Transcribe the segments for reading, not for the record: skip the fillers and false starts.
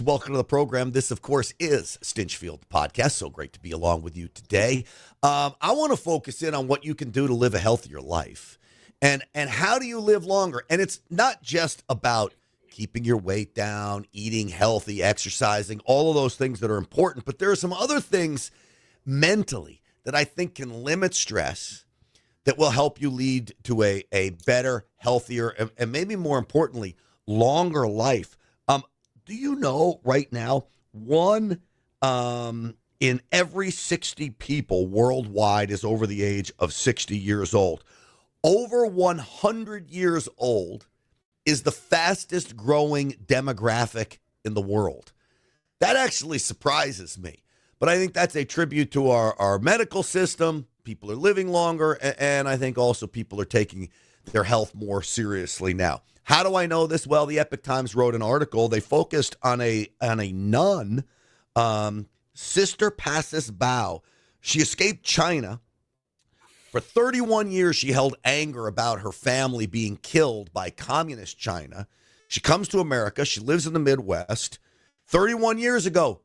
Welcome to the program. This, of course, is Stinchfield Podcast. So great to be along with you today. I want to focus in on what you can do to live a healthier life. And how do you live longer? And it's not just about keeping your weight down, eating healthy, exercising, all of those things that are important. But there are some other things mentally that I think can limit stress that will help you lead to a better, healthier, and maybe more importantly, longer life. Do you know right now, one in every 60 people worldwide is over the age of 60 years old? Over 100 years old is the fastest growing demographic in the world. That actually surprises me. But I think that's a tribute to our medical system. People are living longer, and I think also people are taking their health more seriously now. How do I know this? Well, the Epoch Times wrote an article. They focused on a nun, Sister Passes Bao. She escaped China. For 31 years, she held anger about her family being killed by communist China. She comes to America. She lives in the Midwest. 31 years ago,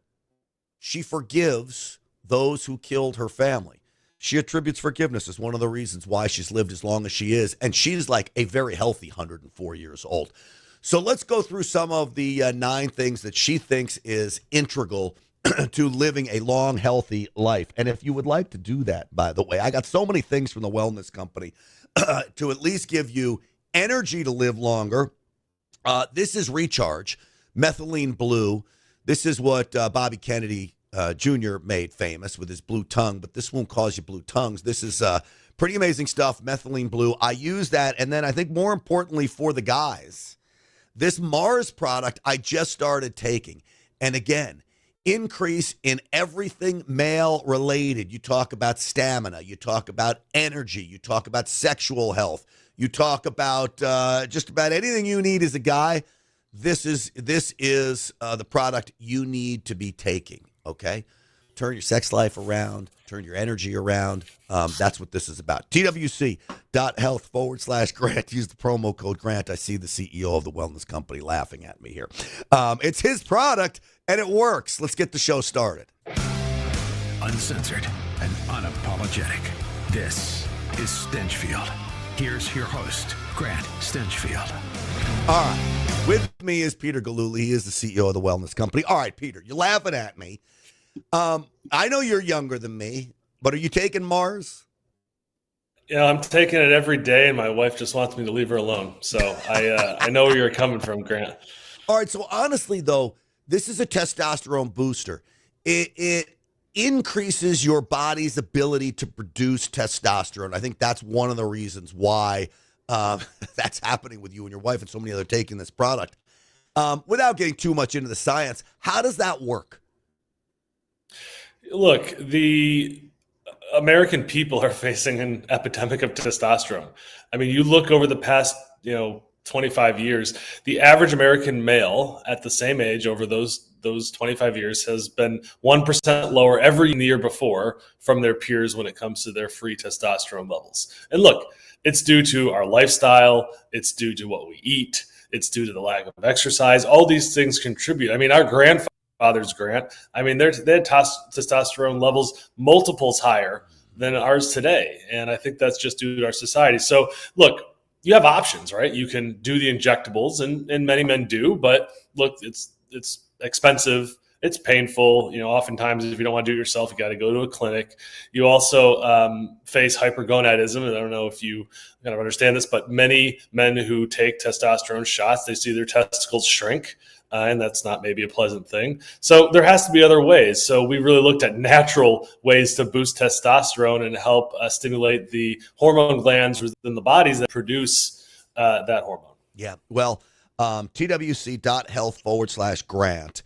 she forgives those who killed her family. She attributes forgiveness as one of the reasons why she's lived as long as she is. And she's like a very healthy 104 years old. So let's go through some of the 9 things that she thinks is integral to living a long, healthy life. And if you would like to do that, by the way, I got so many things from the wellness company to at least give you energy to live longer. This is Recharge, methylene blue. This is what Bobby Kennedy Jr. made famous with his blue tongue, but this won't cause you blue tongues. This is pretty amazing stuff, methylene blue. I use that, and then I think more importantly for the guys, this Mars product I just started taking. And again, increase in everything male related. You talk about stamina, you talk about energy, you talk about sexual health, you talk about just about anything you need as a guy. This is the product you need to be taking. Okay, turn your sex life around, turn your energy around. That's what this is about. TWC.health/Grant. Use the promo code Grant. I see the CEO of the wellness company laughing at me here. It's his product, and it works. Let's get the show started. Uncensored and unapologetic. This is Stinchfield. Here's your host, Grant Stinchfield. All right. With me is Peter Galuli. He is the CEO of the wellness company. All right, Peter, you're laughing at me. I know you're younger than me, but are you taking Mars? Yeah, I'm taking it every day, and my wife just wants me to leave her alone. So I know where you're coming from, Grant. All right, so honestly, though, this is a testosterone booster. It increases your body's ability to produce testosterone. I think that's one of the reasons why that's happening with you and your wife and so many other taking this product. Without getting too much into the science, how does that work? Look, the American people are facing an epidemic of testosterone. I mean, you look over the past, 25 years, the average American male at the same age over those 25 years has been 1% lower every year before from their peers when it comes to their free testosterone levels. And look, it's due to our lifestyle. It's due to what we eat. It's due to the lack of exercise. All these things contribute. I mean, our grandfathers, Grant, I mean, they had testosterone levels multiples higher than ours today. And I think that's just due to our society. So look, you have options, right? You can do the injectables, and many men do. But look, it's expensive. It's painful. Oftentimes, if you don't want to do it yourself, you got to go to a clinic. You also face hypergonadism. And I don't know if you kind of understand this, but many men who take testosterone shots, they see their testicles shrink. And that's not maybe a pleasant thing. So there has to be other ways. So we really looked at natural ways to boost testosterone and help stimulate the hormone glands within the bodies that produce that hormone. Yeah. Well, twc.health/Grant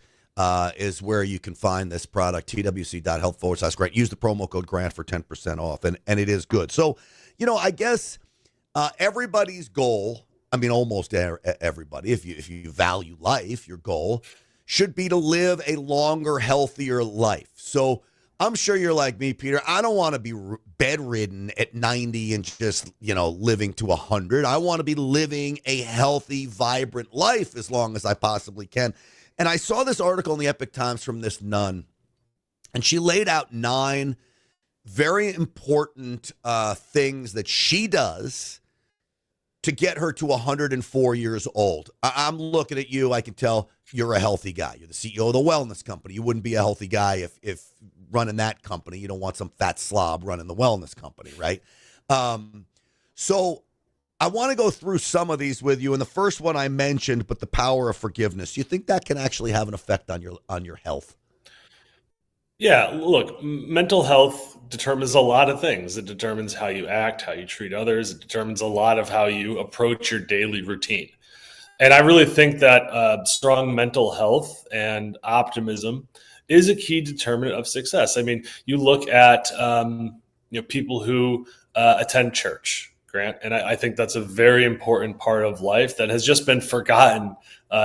is where you can find this product. twc.health/Grant. Use the promo code Grant for 10% off. And it is good. So, I guess everybody's goal, I mean, almost everybody, if you value life, your goal should be to live a longer, healthier life. So I'm sure you're like me, Peter. I don't want to be bedridden at 90 and just, living to 100. I want to be living a healthy, vibrant life as long as I possibly can. And I saw this article in the Epoch Times from this nun, and she laid out 9 very important things that she does to get her to 104 years old. I'm looking at you. I can tell you're a healthy guy. You're the CEO of the wellness company. You wouldn't be a healthy guy if running that company. You don't want some fat slob running the wellness company, right? So I want to go through some of these with you. And the first one I mentioned, but the power of forgiveness. Do you think that can actually have an effect on your health? Yeah, look, mental health determines a lot of things. It determines how you act, how you treat others. It determines a lot of how you approach your daily routine. And I really think that strong mental health and optimism is a key determinant of success. I mean, you look at people who attend church, Grant, and I think that's a very important part of life that has just been forgotten,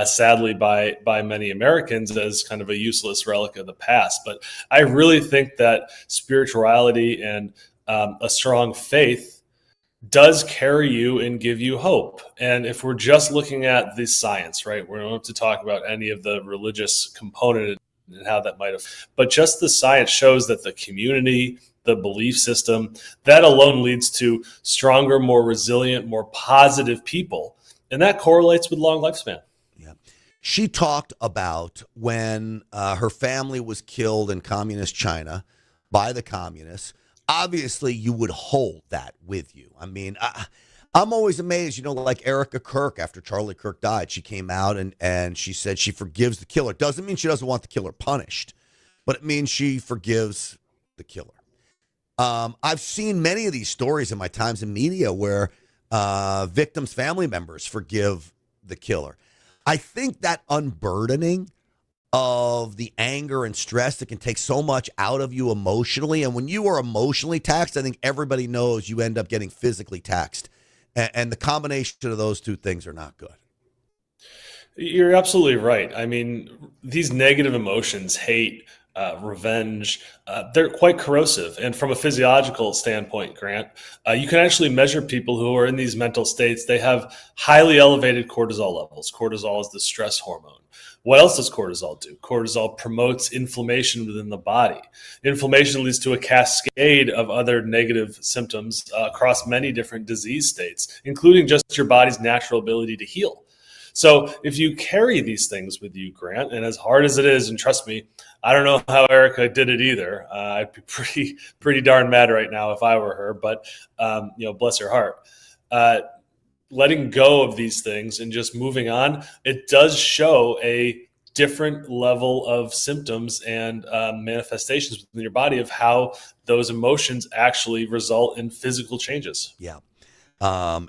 sadly, by many Americans as kind of a useless relic of the past. But I really think that spirituality and a strong faith does carry you and give you hope. And if we're just looking at the science, right, we don't have to talk about any of the religious component and how that might have, but just the science shows that the community, the belief system, that alone leads to stronger, more resilient, more positive people. And that correlates with long lifespan. Yeah. She talked about when her family was killed in communist China by the communists. Obviously, you would hold that with you. I mean, I'm always amazed, like Erica Kirk, after Charlie Kirk died, she came out and she said she forgives the killer. Doesn't mean she doesn't want the killer punished, but it means she forgives the killer. I've seen many of these stories in my times in media where victims' family members forgive the killer. I think that unburdening of the anger and stress that can take so much out of you emotionally. And when you are emotionally taxed, I think everybody knows you end up getting physically taxed. And the combination of those two things are not good. You're absolutely right. I mean, these negative emotions, hate, revenge, they're quite corrosive. And from a physiological standpoint, Grant, you can actually measure people who are in these mental states. They have highly elevated cortisol levels. Cortisol is the stress hormone. What else does cortisol do? Cortisol promotes inflammation within the body. Inflammation leads to a cascade of other negative symptoms across many different disease states, including just your body's natural ability to heal. So if you carry these things with you, Grant, and as hard as it is, and trust me, I don't know how Erica did it either. I'd be pretty darn mad right now if I were her, but bless her heart. Letting go of these things and just moving on, it does show a different level of symptoms and manifestations within your body of how those emotions actually result in physical changes. Yeah.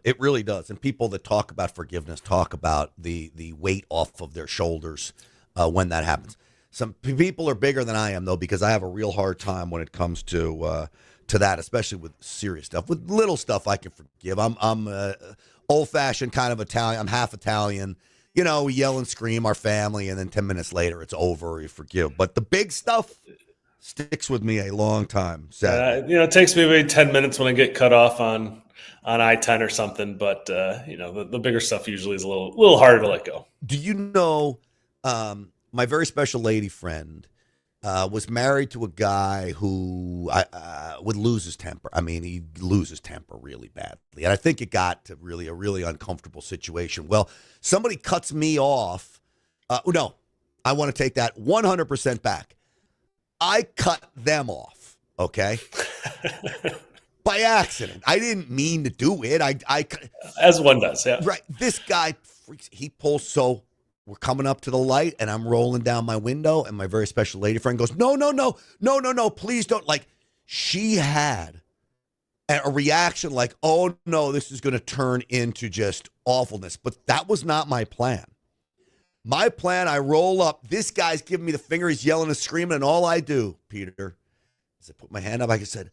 It really does. And people that talk about forgiveness talk about the weight off of their shoulders when that happens. Some people are bigger than I am, though, because I have a real hard time when it comes to that, especially with serious stuff. With little stuff, I can forgive. I'm old-fashioned kind of Italian. I'm half Italian. We yell and scream, our family, and then 10 minutes later, it's over. You forgive. But the big stuff sticks with me a long time. It takes me maybe 10 minutes when I get cut off on I-10 or something. But, the bigger stuff usually is a little harder to let go. Do you know my very special lady friend was married to a guy who would lose his temper. I mean, he loses temper really badly. And I think it got to really a really uncomfortable situation. Well, somebody cuts me off. No, I want to take that 100% back. I cut them off, okay? By accident. I didn't mean to do it. I As one does, yeah. Right. This guy freaks. He pulls so... We're coming up to the light, and I'm rolling down my window, and my very special lady friend goes, no, please don't. Like, she had a reaction like, oh, no, this is going to turn into just awfulness. But that was not my plan. My plan, I roll up. This guy's giving me the finger. He's yelling and screaming, and all I do, Peter, is I put my hand up. I said,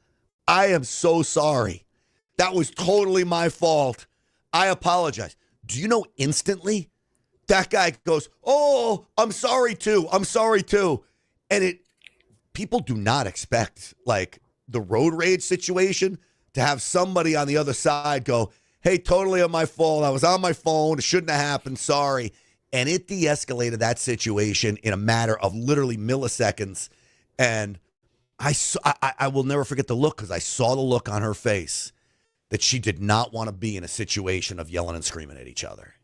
I am so sorry. That was totally my fault. I apologize. Do you know instantly? That guy goes, oh, I'm sorry too. And people do not expect like the road rage situation to have somebody on the other side go, hey, totally my fault. I was on my phone. It shouldn't have happened. Sorry. And it de-escalated that situation in a matter of literally milliseconds. And I will never forget the look, because I saw the look on her face that she did not want to be in a situation of yelling and screaming at each other.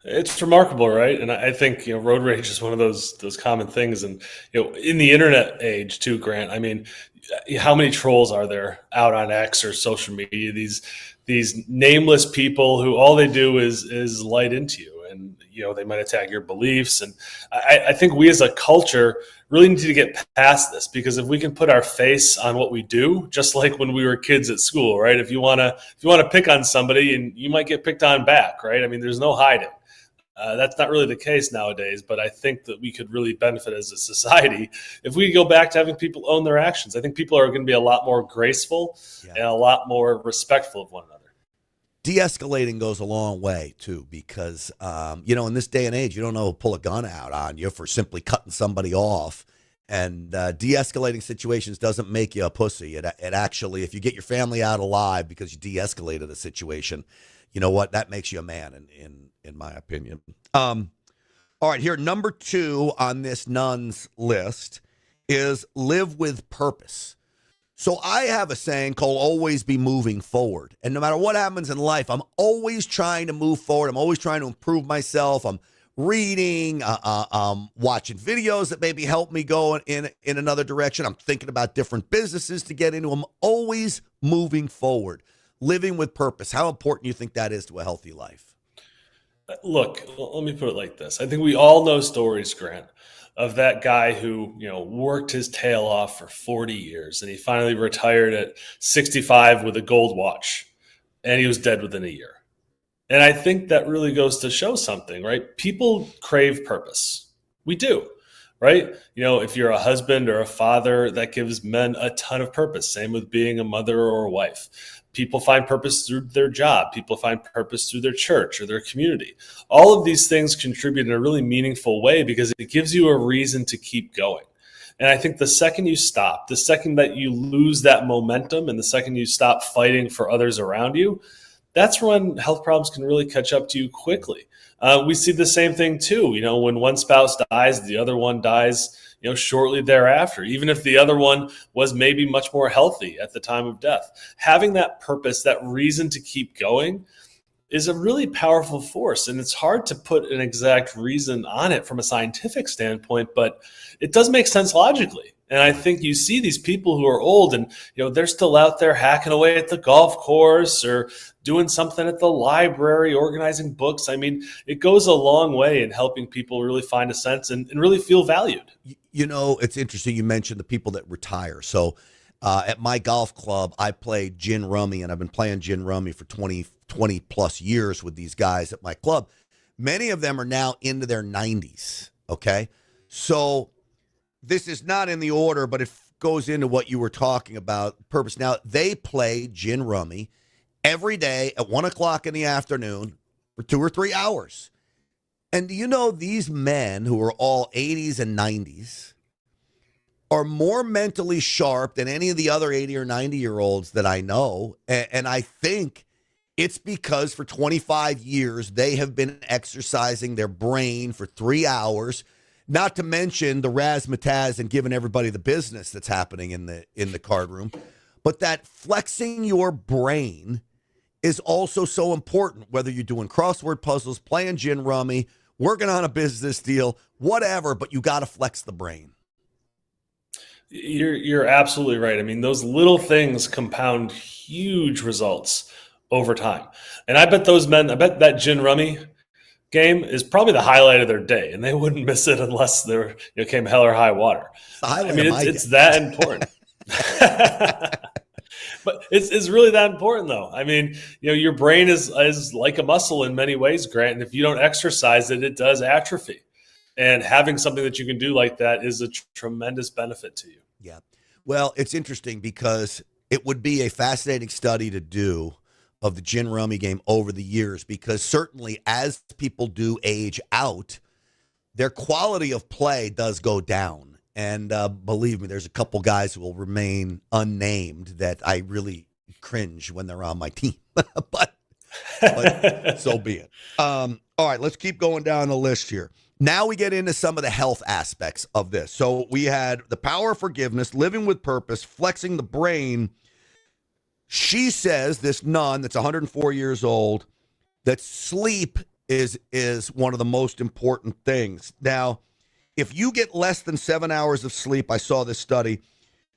It's remarkable, right? And I think, road rage is one of those common things. And, in the internet age too, Grant, I mean, how many trolls are there out on X or social media? These nameless people who all they do is light into you. And, they might attack your beliefs. And I think we as a culture really need to get past this, because if we can put our face on what we do, just like when we were kids at school, right? If you want to pick on somebody, and you might get picked on back, right? I mean, there's no hiding. That's not really the case nowadays, but I think that we could really benefit as a society if we go back to having people own their actions. I think people are going to be a lot more graceful and a lot more respectful of one another. De-escalating goes a long way too, because in this day and age, you don't know, pull a gun out on you for simply cutting somebody off. And de-escalating situations doesn't make you a pussy. It actually, if you get your family out alive because you de-escalated a situation, you know what? That makes you a man, in my opinion. All right, here, number 2 on this nuns list is live with purpose. So I have a saying called always be moving forward. And no matter what happens in life, I'm always trying to move forward. I'm always trying to improve myself. I'm reading, watching videos that maybe help me go in another direction. I'm thinking about different businesses to get into. I'm always moving forward, living with purpose. How important do you think that is to a healthy life? Look, let me put it like this. I think we all know stories, Grant, of that guy who, worked his tail off for 40 years, and he finally retired at 65 with a gold watch, and he was dead within a year. And I think that really goes to show something, right? People crave purpose. We do, right? If you're a husband or a father, that gives men a ton of purpose. Same with being a mother or a wife. People find purpose through their job. People find purpose through their church or their community. All of these things contribute in a really meaningful way, because it gives you a reason to keep going. And I think the second you stop, the second that you lose that momentum, and the second you stop fighting for others around you, that's when health problems can really catch up to you quickly. We see the same thing too. When one spouse dies, the other one dies, shortly thereafter, even if the other one was maybe much more healthy at the time of death. Having that purpose, that reason to keep going, is a really powerful force. And it's hard to put an exact reason on it from a scientific standpoint, but it does make sense logically. And I think you see these people who are old and, they're still out there hacking away at the golf course or doing something at the library, organizing books. I mean, it goes a long way in helping people really find a sense and really feel valued. It's interesting you mentioned the people that retire. So at my golf club, I played gin rummy, and I've been playing gin rummy for 20 plus years with these guys at my club. Many of them are now into their 90s, okay? So this is not in the order, but it goes into what you were talking about, purpose. Now, they play gin rummy every day at 1 o'clock in the afternoon for 2 or 3 hours. And these men who are all 80s and 90s are more mentally sharp than any of the other 80 or 90-year-olds that I know. And I think it's because for 25 years, they have been exercising their brain for 3 hours, not to mention the razzmatazz and giving everybody the business that's happening in the card room. But that flexing your brain is also so important, whether you're doing crossword puzzles, playing gin rummy, working on a business deal, whatever, but you got to flex the brain. You're absolutely right. I mean, those little things compound huge results over time. And I bet that gin rummy game is probably the highlight of their day, and they wouldn't miss it unless there came hell or high water. It's that important. But it's really that important, though. I mean, your brain is like a muscle in many ways, Grant. And if you don't exercise it, it does atrophy. And having something that you can do like that is a tremendous benefit to you. Yeah. Well, it's interesting because it would be a fascinating study to do of the gin rummy game over the years, because certainly as people do age out, their quality of play does go down. And believe me, there's a couple guys who will remain unnamed that I really cringe when they're on my team. but so be it. All All right, let's keep going down the list here. Now we get into some of the health aspects of this. So we had the power of forgiveness, living with purpose, flexing the brain. She says, this nun that's 104 years old, that sleep is one of the most important things. Now, if you get less than 7 hours of sleep, I saw this study,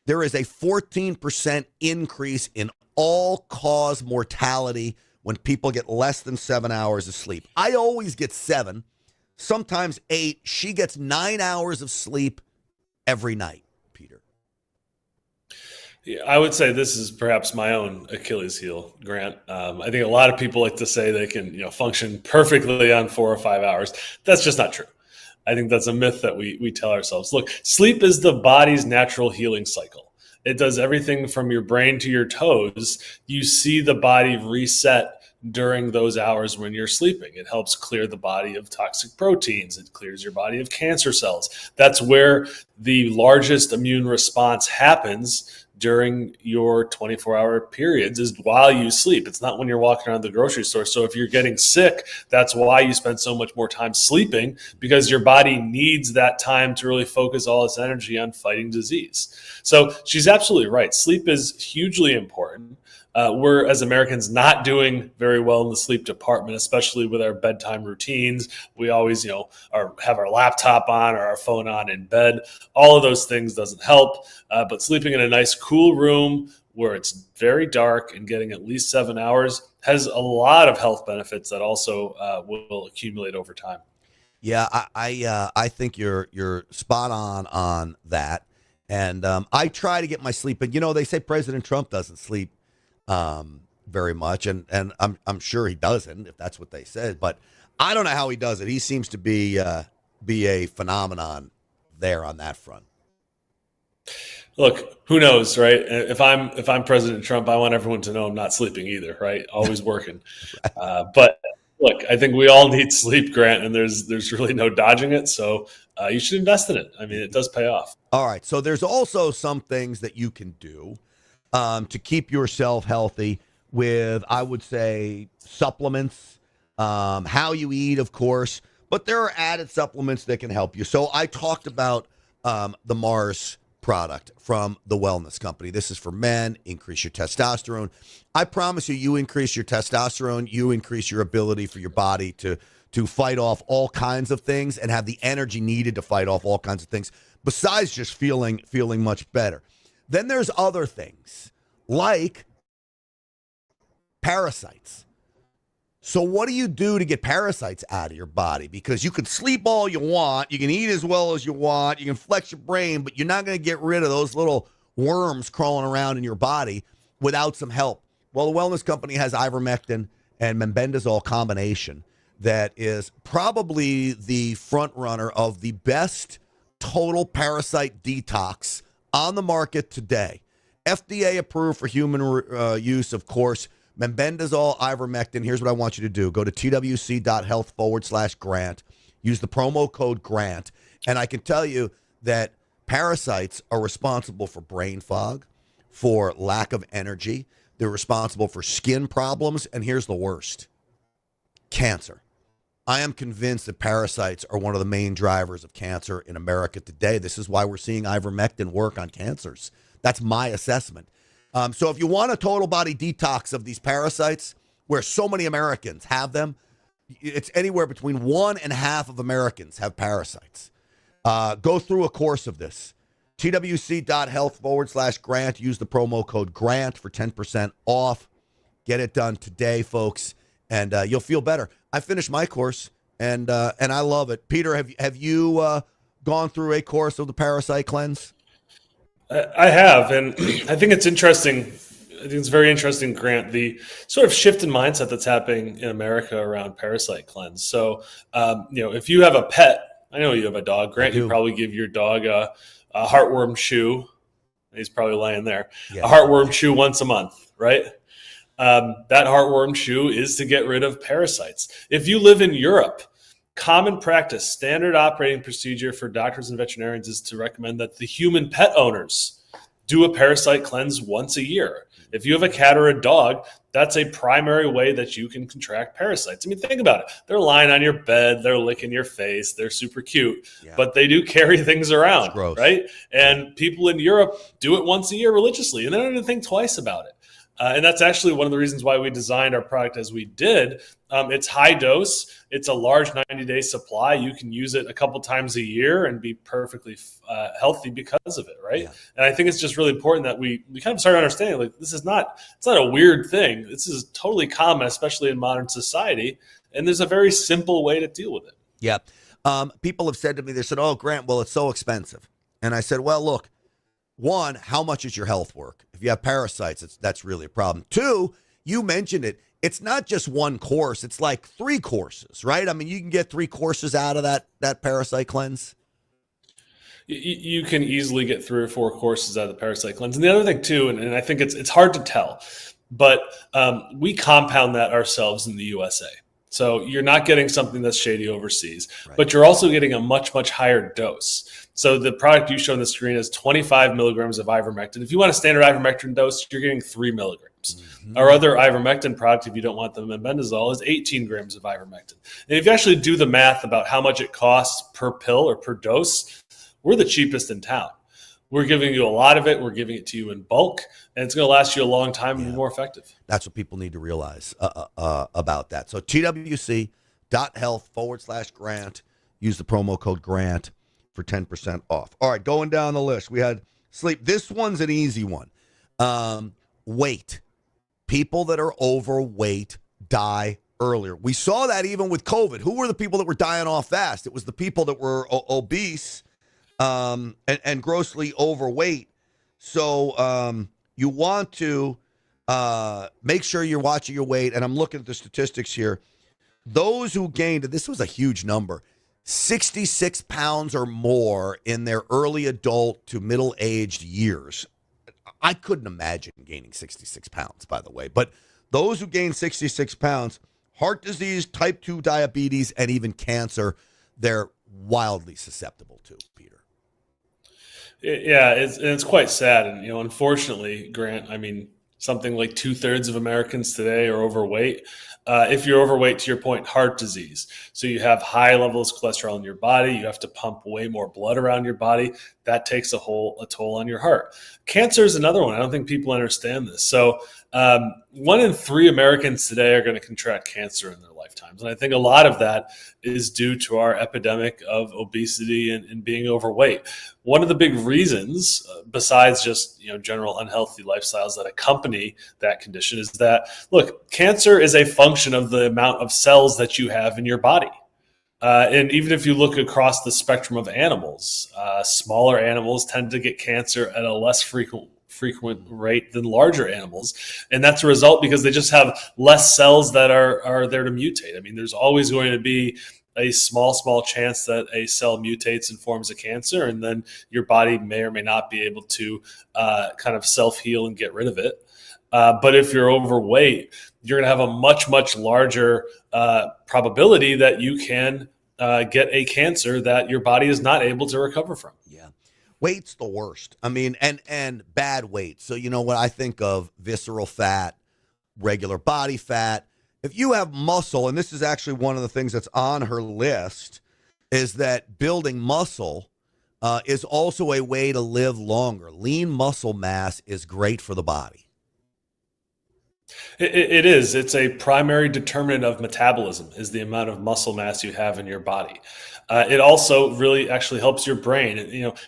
there is a 14% increase in all-cause mortality when people get less than 7 hours of sleep. I always get 7, sometimes 8. She gets 9 hours of sleep every night, Peter. Yeah, I would say this is perhaps my own Achilles heel, Grant. I think a lot of people like to say they can, function perfectly on 4 or 5 hours. That's just not true. I think that's a myth that we tell ourselves. Look, sleep is the body's natural healing cycle. It does everything from your brain to your toes. You see the body reset during those hours when you're sleeping. It helps clear the body of toxic proteins. It clears your body of cancer cells. That's where the largest immune response happens during your 24-hour periods, is while you sleep. It's not when you're walking around the grocery store. So if you're getting sick, that's why you spend so much more time sleeping, because your body needs that time to really focus all its energy on fighting disease. So she's absolutely right. Sleep is hugely important. We're, as Americans, not doing very well in the sleep department, especially with our bedtime routines. We always, have our laptop on or our phone on in bed. All of those things doesn't help. But sleeping in a nice, cool room where it's very dark and getting at least 7 hours has a lot of health benefits that also will accumulate over time. Yeah, I think you're spot on that. And I try to get my sleep. And they say President Trump doesn't sleep very much, and I'm sure he doesn't, if that's what they said. But I don't know how he does it. He seems to be a phenomenon there on that front. Look, who knows, right? If I'm President Trump, I want everyone to know I'm not sleeping either, right? Always working. But look, I think we all need sleep, Grant, and there's really no dodging it. So you should invest in it. I mean, it does pay off. All right. So there's also some things that you can do to keep yourself healthy with, I would say, supplements, how you eat, of course, but there are added supplements that can help you. So I talked about the Mars product from the Wellness Company. This is for men. Increase your testosterone. I promise you increase your testosterone, you increase your ability for your body to fight off all kinds of things and have the energy needed to fight off all kinds of things, besides just feeling much better. Then there's other things like parasites. So what do you do to get parasites out of your body? Because you can sleep all you want, you can eat as well as you want, you can flex your brain, but you're not going to get rid of those little worms crawling around in your body without some help. Well, the Wellness Company has ivermectin and mebendazole combination that is probably the front runner of the best total parasite detox on the market today. FDA approved for human use, of course. Mebendazole, ivermectin. Here's what I want you to do. Go to twc.health/Grant. Use the promo code GRANT. And I can tell you that parasites are responsible for brain fog, for lack of energy. They're responsible for skin problems. And here's the worst: cancer. I am convinced that parasites are one of the main drivers of cancer in America today. This is why we're seeing ivermectin work on cancers. That's my assessment. So if you want a total body detox of these parasites, where so many Americans have them, it's anywhere between 1.5 of Americans have parasites. Go through a course of this. twc.health/Grant. Use the promo code GRANT for 10% off. Get it done today, folks, and you'll feel better. I finished my course, and I love it. Peter, have you gone through a course of the parasite cleanse? I have, and I think it's interesting. I think it's very interesting, Grant, the sort of shift in mindset that's happening in America around parasite cleanse. So, if you have a pet, I know you have a dog, Grant, you probably give your dog a heartworm chew. He's probably laying there. Yeah. A heartworm chew once a month, right? That heartworm chew is to get rid of parasites. If you live in Europe, common practice, standard operating procedure for doctors and veterinarians is to recommend that the human pet owners do a parasite cleanse once a year. If you have a cat or a dog, that's a primary way that you can contract parasites. I mean, think about it. They're lying on your bed, they're licking your face, they're super cute, but they do carry things around, right? And people in Europe do it once a year religiously, and they don't even think twice about it. And that's actually one of the reasons why we designed our product as we did. It's high dose. It's a large 90-day supply. You can use it a couple times a year and be perfectly healthy because of it, right? Yeah. And I think it's just really important that we kind of start understanding, like, it's not a weird thing. This is totally common, especially in modern society. And there's a very simple way to deal with it. Yeah. People have said to me, they said, oh, Grant, well, it's so expensive. And I said, well, look, one, how much is your health work? If you have parasites, that's really a problem. Two, you mentioned it. It's not just one course. It's like 3 courses, right? I mean, you can get 3 courses out of that parasite cleanse. You can easily get 3 or 4 courses out of the parasite cleanse. And the other thing, too, and I think it's hard to tell, but we compound that ourselves in the USA. So you're not getting something that's shady overseas, but you're also getting a much, much higher dose. So the product you show on the screen is 25 milligrams of ivermectin. If you want a standard ivermectin dose, you're getting 3 milligrams. Mm-hmm. Our other ivermectin product, if you don't want the mebendazole, is 18 grams of ivermectin. And if you actually do the math about how much it costs per pill or per dose, we're the cheapest in town. We're giving you a lot of it. We're giving it to you in bulk, and it's going to last you a long time and be more effective. That's what people need to realize about that. So twc.health/Grant. Use the promo code Grant for 10% off. All right, going down the list. We had sleep. This one's an easy one. Weight. People that are overweight die earlier. We saw that even with COVID. Who were the people that were dying off fast? It was the people that were obese and grossly overweight. So you want to make sure you're watching your weight. And I'm looking at the statistics here. Those who gained, this was a huge number, 66 pounds or more in their early adult to middle-aged years. I couldn't imagine gaining 66 pounds, by the way. But those who gain 66 pounds, heart disease, type 2 diabetes, and even cancer, they're wildly susceptible to, Peter. Yeah, it's quite sad. And, unfortunately, Grant, I mean, something like 2/3 of Americans today are overweight. If you're overweight, to your point, heart disease. So you have high levels of cholesterol in your body. You have to pump way more blood around your body. That takes a toll on your heart. Cancer is another one. I don't think people understand this. So 1 in 3 Americans today are going to contract cancer in their lifetimes. And I think a lot of that is due to our epidemic of obesity and being overweight. One of the big reasons, besides just general unhealthy lifestyles that accompany that condition, is that, look, cancer is a function of the amount of cells that you have in your body. And even if you look across the spectrum of animals, smaller animals tend to get cancer at a less frequent rate than larger animals. And that's a result because they just have less cells that are there to mutate. I mean, there's always going to be a small chance that a cell mutates and forms a cancer, and then your body may or may not be able to kind of self-heal and get rid of it. But if you're overweight, you're going to have a much, much larger probability that you can get a cancer that your body is not able to recover from. Yeah. Weight's the worst. I mean, and bad weight. So, what I think of visceral fat, regular body fat. If you have muscle, and this is actually one of the things that's on her list, is that building muscle is also a way to live longer. Lean muscle mass is great for the body. It is. It's a primary determinant of metabolism, is the amount of muscle mass you have in your body. It also really actually helps your brain.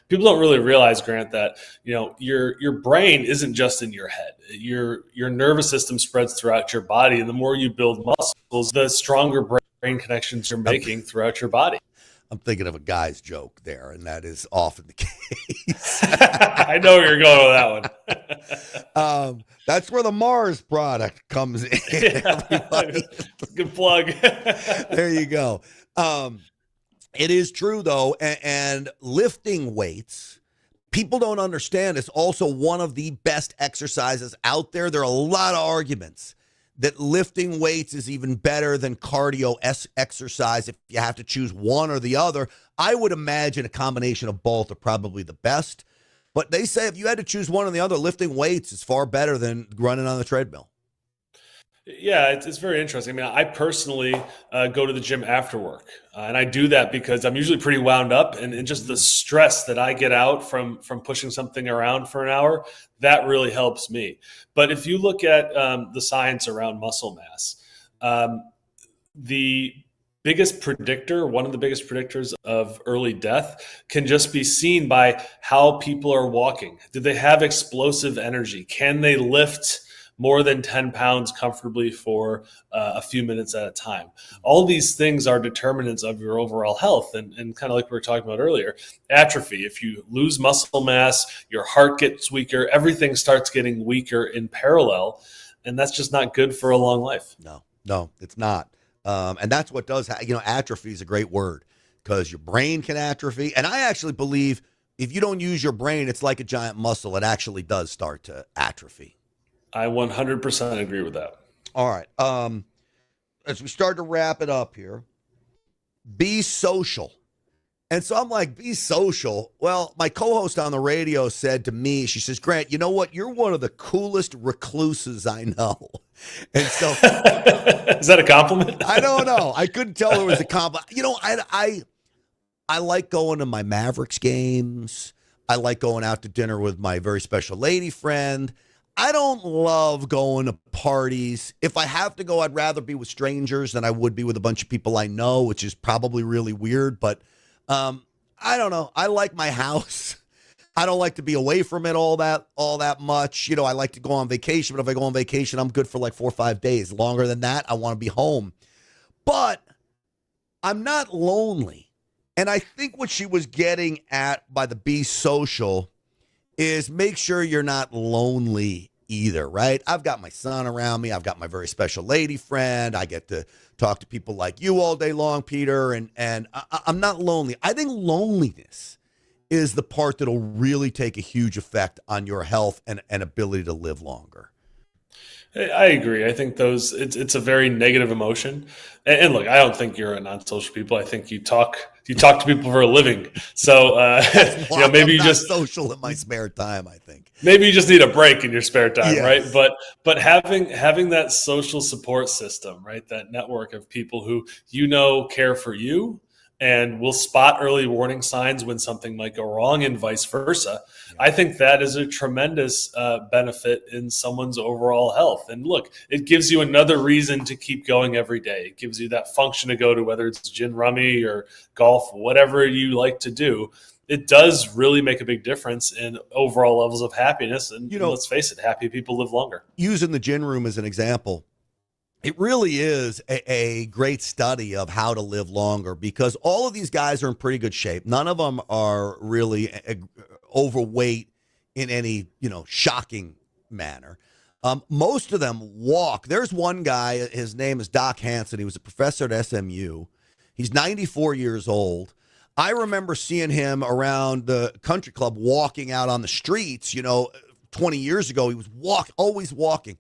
People don't really realize, Grant, that your brain isn't just in your head. Your nervous system spreads throughout your body, and the more you build muscles, the stronger brain connections you're making throughout your body. I'm thinking of a guy's joke there, and that is often the case. I know where you're going with that one. That's where the Mars product comes in. Everybody. Good plug. There you go. It is true, though, and lifting weights, people don't understand, it's also one of the best exercises out there. There are a lot of arguments that lifting weights is even better than cardio exercise if you have to choose one or the other. I would imagine a combination of both are probably the best. But they say if you had to choose one or the other, lifting weights is far better than running on the treadmill. Yeah, it's very interesting. I mean, I personally go to the gym after work, and I do that because I'm usually pretty wound up, and just the stress that I get out from pushing something around for an hour, that really helps me. But if you look at the science around muscle mass, the biggest predictor, one of the biggest predictors of early death can just be seen by how people are walking. Do they have explosive energy? Can they lift more than 10 pounds comfortably for a few minutes at a time? All these things are determinants of your overall health. And kind of like we were talking about earlier, atrophy, if you lose muscle mass, your heart gets weaker, everything starts getting weaker in parallel. And that's just not good for a long life. No, it's not. And that's what does, atrophy is a great word because your brain can atrophy. And I actually believe if you don't use your brain, it's like a giant muscle. It actually does start to atrophy. I 100% agree with that. All right. As we start to wrap it up here, be social. And so I'm like, be social. Well, my co-host on the radio said to me, she says, Grant, you know what? You're one of the coolest recluses I know. And so is that a compliment? I don't know. I couldn't tell it was a compliment. I like going to my Mavericks games. I like going out to dinner with my very special lady friend. I don't love going to parties. If I have to go, I'd rather be with strangers than I would be with a bunch of people I know, which is probably really weird. But I don't know. I like my house. I don't like to be away from it all that much. I like to go on vacation, but if I go on vacation, I'm good for like 4 or 5 days. Longer than that, I want to be home. But I'm not lonely. And I think what she was getting at by the be social is make sure you're not lonely either, right? I've got my son around me. I've got my very special lady friend. I get to talk to people like you all day long, Peter, and I'm not lonely. I think loneliness is the part that'll really take a huge effect on your health and ability to live longer. I agree. I think it's a very negative emotion. And look, I don't think you're a non-social people. I think you talk to people for a living. So maybe you just social in my spare time. I think maybe you just need a break in your spare time, yes. Right? But having that social support system, right? That network of people who care for you and will spot early warning signs when something might go wrong and vice versa. Yeah. I think that is a tremendous benefit in someone's overall health. And look, it gives you another reason to keep going every day. It gives you that function to go to, whether it's gin rummy or golf, whatever you like to do. It does really make a big difference in overall levels of happiness. And let's face it, happy people live longer. Using the gin room as an example, it really is a great study of how to live longer because all of these guys are in pretty good shape. None of them are really overweight in any, shocking manner. Most of them walk. There's one guy, his name is Doc Hansen. He was a professor at SMU. He's 94 years old. I remember seeing him around the country club walking out on the streets, 20 years ago. He was always walking.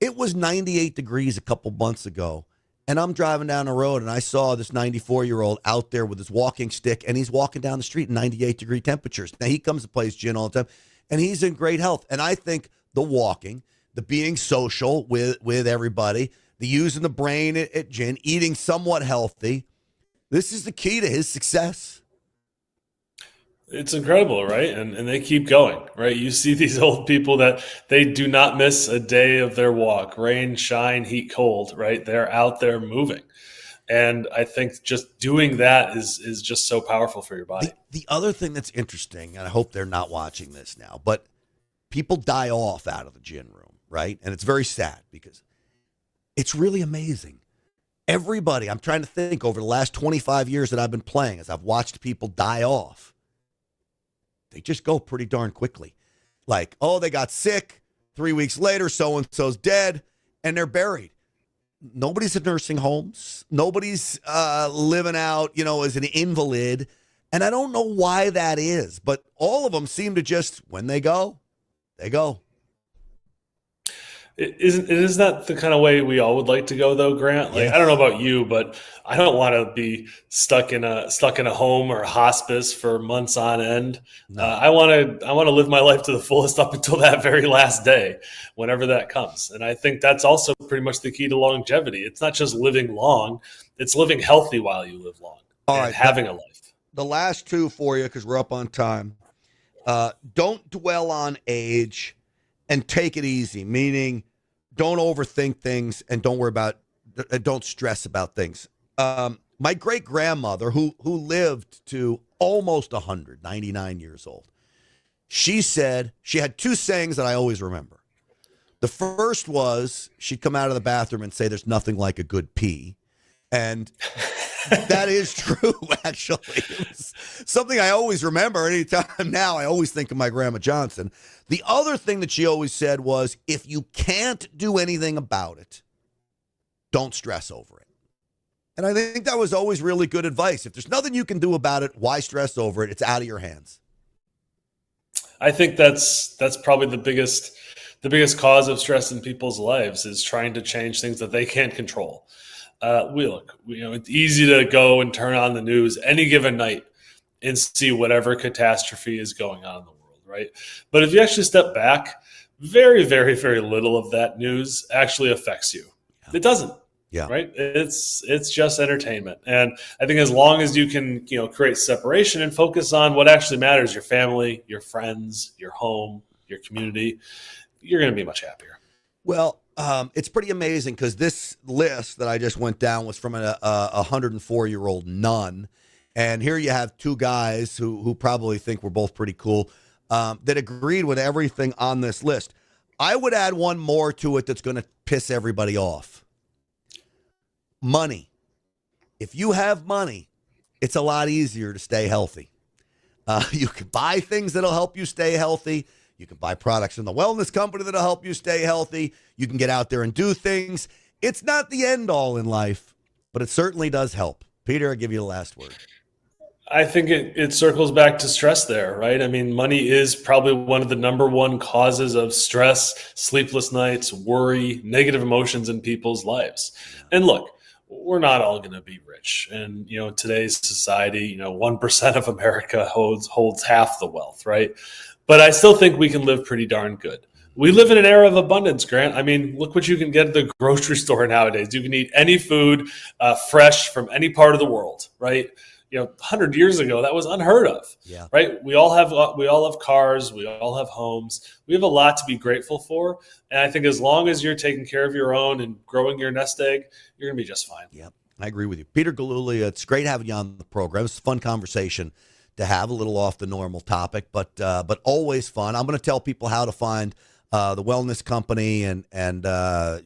It was 98 degrees a couple months ago, and I'm driving down the road, and I saw this 94-year-old out there with his walking stick, and he's walking down the street in 98-degree temperatures. Now, he comes to play his gin all the time, and he's in great health. And I think the walking, the being social with everybody, the using the brain at gin, eating somewhat healthy, this is the key to his success. It's incredible, right? And they keep going, right? You see these old people that they do not miss a day of their walk, rain, shine, heat, cold, right? They're out there moving. And I think just doing that is just so powerful for your body. The other thing that's interesting, and I hope they're not watching this now, but people die off out of the gin room, right? And it's very sad because it's really amazing. Everybody, I'm trying to think over the last 25 years that I've been playing, as I've watched people die off, they just go pretty darn quickly. Like, they got sick. 3 weeks later, so-and-so's dead, and they're buried. Nobody's in nursing homes. Nobody's living out, as an invalid. And I don't know why that is, but all of them seem to just, when they go, they go. Is that the kind of way we all would like to go, though, Grant? Like, Yes. I don't know about you, but I don't want to be stuck in a home or hospice for months on end. No. I want to live my life to the fullest up until that very last day, whenever that comes. And I think that's also pretty much the key to longevity. It's not just living long; it's living healthy while you live long All and right, having a life. The last two for you, because we're up on time. Don't dwell on age and take it easy, meaning don't overthink things and don't stress about things. My great grandmother, who lived to almost 100, 99 years old, she said she had two sayings that I always remember. The first was she'd come out of the bathroom and say, "There's nothing like a good pee." And that is true, actually. It was something I always remember. Anytime now, I always think of my Grandma Johnson. The other thing that she always said was, if you can't do anything about it, don't stress over it. And I think that was always really good advice. If there's nothing you can do about it, why stress over it? It's out of your hands. I think that's probably the biggest cause of stress in people's lives is trying to change things that they can't control. It's easy to go and turn on the news any given night and see whatever catastrophe is going on in the world, right? But if you actually step back, very, very, very little of that news actually affects you. Yeah. It doesn't. Yeah. Right. It's just entertainment. And I think as long as you can, create separation and focus on what actually matters, your family, your friends, your home, your community, you're going to be much happier. Well, it's pretty amazing because this list that I just went down was from a 104-year-old nun. And here you have two guys who probably think we're both pretty cool that agreed with everything on this list. I would add one more to it that's going to piss everybody off. Money. If you have money, it's a lot easier to stay healthy. You can buy things that'll help you stay healthy. You can buy products from the wellness company that'll help you stay healthy. You can get out there and do things. It's not the end all in life, but it certainly does help. Peter, I'll give you the last word. I think it circles back to stress there, right? I mean, money is probably one of the number one causes of stress, sleepless nights, worry, negative emotions in people's lives. And look, we're not all going to be rich. And, today's society, 1% of America holds half the wealth, right? But I still think we can live pretty darn good. We live in an era of abundance, Grant. I mean, look what you can get at the grocery store nowadays. You can eat any food fresh from any part of the world, right? 100 years ago, that was unheard of, right? We all have cars. We all have homes. We have a lot to be grateful for. And I think as long as you're taking care of your own and growing your nest egg, you're going to be just fine. Yep, I agree with you. Peter Galuli, it's great having you on the program. It's a fun conversation to have, a little off the normal topic, but always fun. I'm going to tell people how to find the wellness company and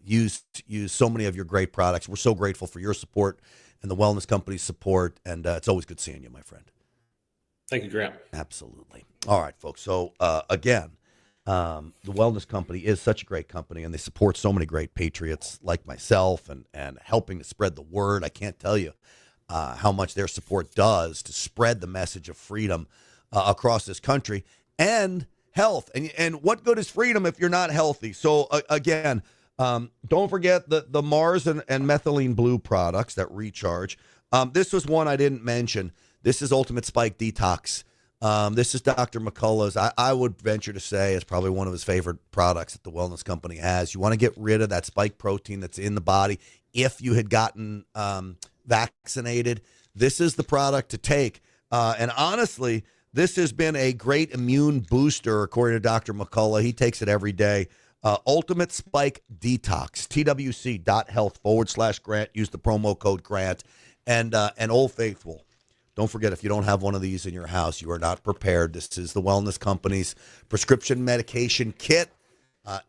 use so many of your great products. We're so grateful for your support and the wellness company's support, and it's always good seeing you, my friend. Thank you, Grant. Absolutely. All right, folks. So again, the wellness company is such a great company, and they support so many great patriots like myself and helping to spread the word. I can't tell you how much their support does to spread the message of freedom across this country and health. And what good is freedom if you're not healthy? So again, don't forget the Mars and methylene blue products that recharge. This was one I didn't mention. This is Ultimate Spike Detox. This is Dr. McCullough's. I would venture to say it's probably one of his favorite products that the wellness company has. You want to get rid of that spike protein that's in the body. If you had gotten vaccinated, this is the product to take. And honestly, this has been a great immune booster, according to Dr. McCullough. He takes it every day. Ultimate Spike Detox, twc.health/Grant. Use the promo code Grant. And Old Faithful. Don't forget, if you don't have one of these in your house, you are not prepared. This is the wellness company's prescription medication kit.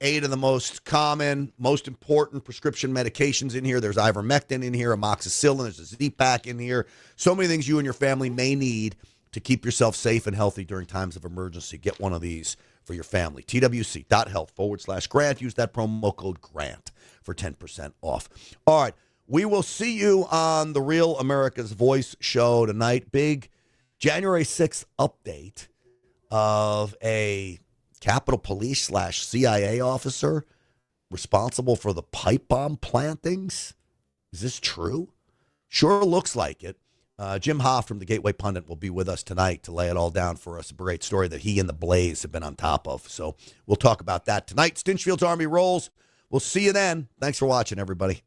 8 of the most common, most important prescription medications in here. There's ivermectin in here, amoxicillin, there's a Z-Pack in here. So many things you and your family may need to keep yourself safe and healthy during times of emergency. Get one of these for your family. twc.health/Grant. Use that promo code Grant for 10% off. All right. We will see you on the Real America's Voice show tonight. Big January 6th update of a Capitol Police /CIA officer responsible for the pipe bomb plantings? Is this true? Sure looks like it. Jim Hoff from the Gateway Pundit will be with us tonight to lay it all down for us. A great story that he and the Blaze have been on top of. So we'll talk about that tonight. Stinchfield's Army rolls. We'll see you then. Thanks for watching, everybody.